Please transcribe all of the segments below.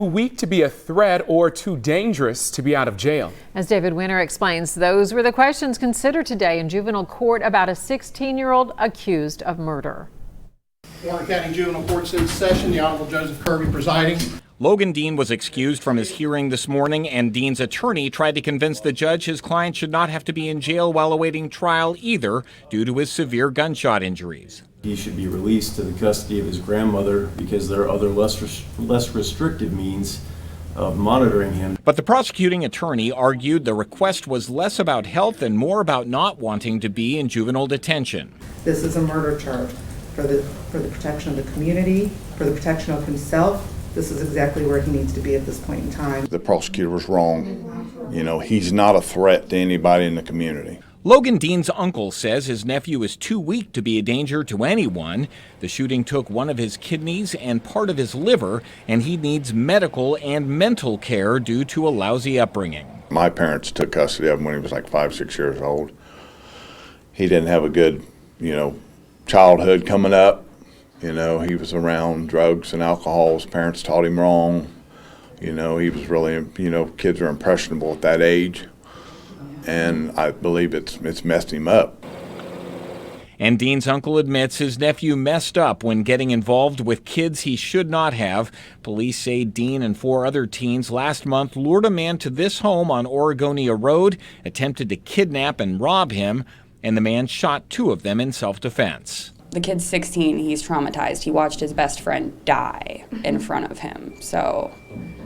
Too weak to be a threat or too dangerous to be out of jail? As David Winter explains, those were the questions considered today in juvenile court about a 16-year-old accused of murder. Warren County Juvenile Court's in session. The Honorable Judge Kirby presiding. Logan Dean was excused from his hearing this morning, and Dean's attorney tried to convince the judge his client should not have to be in jail while awaiting trial either, due to his severe gunshot injuries. He should be released to the custody of his grandmother because there are other less restrictive means of monitoring him. But the prosecuting attorney argued the request was less about health and more about not wanting to be in juvenile detention. This is a murder charge. For the protection of the community, for the protection of himself, this is exactly where he needs to be at this point in time. The prosecutor was wrong. You know, he's not a threat to anybody in the community. Logan Dean's uncle says his nephew is too weak to be a danger to anyone. The shooting took one of his kidneys and part of his liver, and he needs medical and mental care due to a lousy upbringing. My parents took custody of him when he was like 5, 6 years old. He didn't have a good, childhood coming up. He was around drugs and alcohol. His parents taught him wrong. He was really, kids are impressionable at that age. And I believe it's messed him up. And Dean's uncle admits his nephew messed up when getting involved with kids he should not have. Police say Dean and 4 other teens last month lured a man to this home on Oregonia Road, attempted to kidnap and rob him, and the man shot 2 of them in self-defense. The kid's 16, he's traumatized. He watched his best friend die in front of him. So,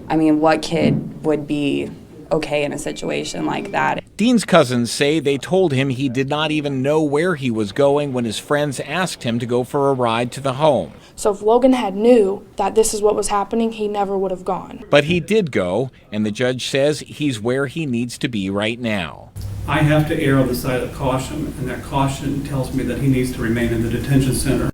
what kid would be okay in a situation like that? Dean's cousins say they told him he did not even know where he was going when his friends asked him to go for a ride to the home. So if Logan had knew that this is what was happening, he never would have gone. But he did go, and the judge says he's where he needs to be right now. I have to err on the side of caution, and that caution tells me that he needs to remain in the detention center.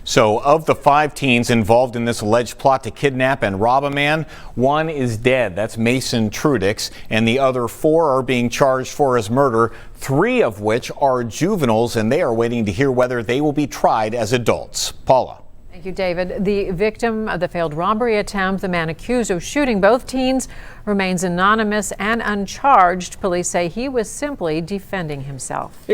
So, of the 5 teens involved in this alleged plot to kidnap and rob a man, 1 is dead. That's Mason Trudix, and the other 4 are being charged for his murder, 3 of which are juveniles, and they are waiting to hear whether they will be tried as adults. Paula. Thank you, David. The victim of the failed robbery attempt, the man accused of shooting both teens, remains anonymous and uncharged. Police say he was simply defending himself.